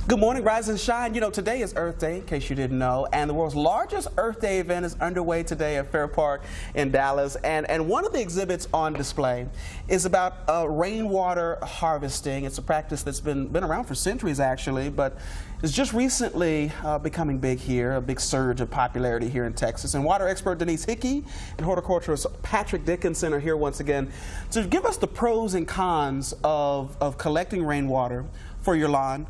Good morning, Rise and Shine. You know, today is Earth Day, in case you didn't know, and the world's largest Earth Day event is underway today at Fair Park in Dallas. And one of the exhibits on display is about rainwater harvesting. It's a practice that's been around for centuries, actually, but is just recently becoming big here, a big surge of popularity here in Texas. And water expert Denise Hickey and horticulturist Patrick Dickinson are here once again to give us the pros and cons of collecting rainwater for your lawn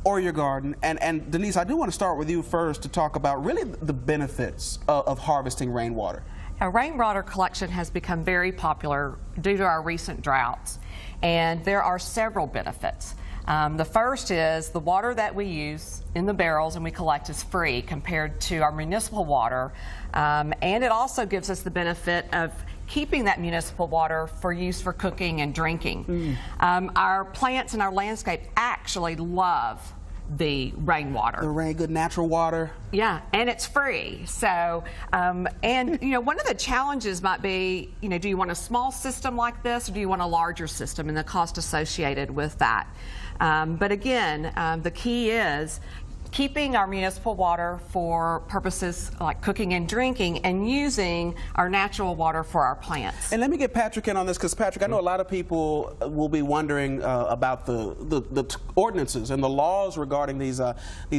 or your garden. And Denise, I do want to start with you first to talk about really the benefits of harvesting rainwater. Now, rainwater collection has become very popular due to our recent droughts, and there are several benefits. The first is the water that we use in the barrels and we collect is free compared to our municipal water, and it also gives us the benefit of keeping that municipal water for use for cooking and drinking. Our plants and our landscape actually love the rainwater. The rain, good natural water. Yeah, and it's free. So, and you know, one of the challenges might be, you know, do you want a small system like this, or do you want a larger system, and the cost associated with that. But again, the key is keeping our municipal water for purposes like cooking and drinking, and using our natural water for our plants. And let me get Patrick in on this, because Patrick, I know a lot of people will be wondering about the ordinances and the laws regarding these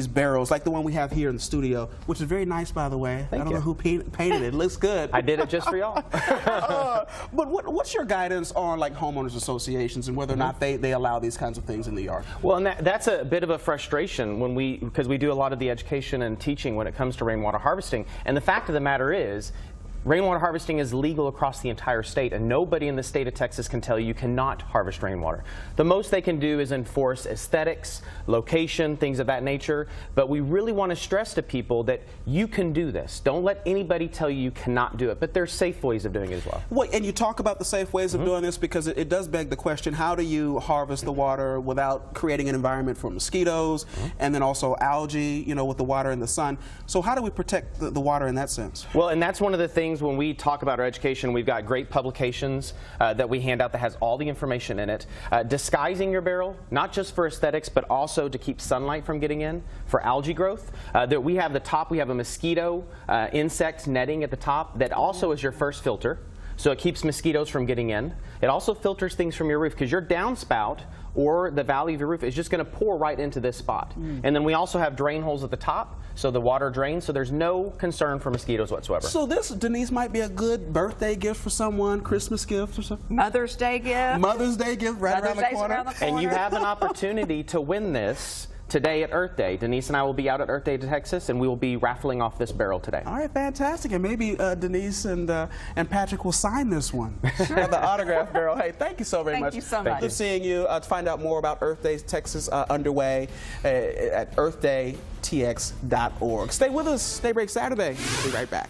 barrels, like the one we have here in the studio, which is very nice, by the way. I don't know who painted it. It looks good. I did it just for y'all. But what's your guidance on like homeowners associations and whether or not they allow these kinds of things in the yard? Well, and that's a bit of a frustration because we do a lot of the education and teaching when it comes to rainwater harvesting. And the fact of the matter is, rainwater harvesting is legal across the entire state, and nobody in the state of Texas can tell you cannot harvest rainwater. The most they can do is enforce aesthetics, location, things of that nature, but we really want to stress to people that you can do this. Don't let anybody tell you you cannot do it, but there's safe ways of doing it as well. Well, and you talk about the safe ways of doing this because it does beg the question, how do you harvest the water without creating an environment for mosquitoes and then also algae, you know, with the water and the sun? So how do we protect the water in that sense? Well, and that's one of the things when we talk about our education. We've got great publications that we hand out that has all the information in it. Disguising your barrel, not just for aesthetics, but also to keep sunlight from getting in, for algae growth. That we have we have a mosquito insect netting at the top that also is your first filter. So it keeps mosquitoes from getting in. It also filters things from your roof, because your downspout or the valley of your roof is just going to pour right into this spot. And then we also have drain holes at the top, so the water drains, so there's no concern for mosquitoes whatsoever. So this, Denise, might be a good birthday gift for someone, Christmas gift or something? Mother's Day gift. Mother's Day gift right around the corner. And you have an opportunity to win this today at Earth Day. Denise and I will be out at Earth Day, Texas, and we will be raffling off this barrel today. All right, fantastic. And maybe Denise and Patrick will sign this one. Sure. The autograph barrel. Hey, thank you so very much. Thank you so much. Good seeing you. To find out more about Earth Day Texas underway at earthdaytx.org. Stay with us. Stay Break Saturday. We'll be right back.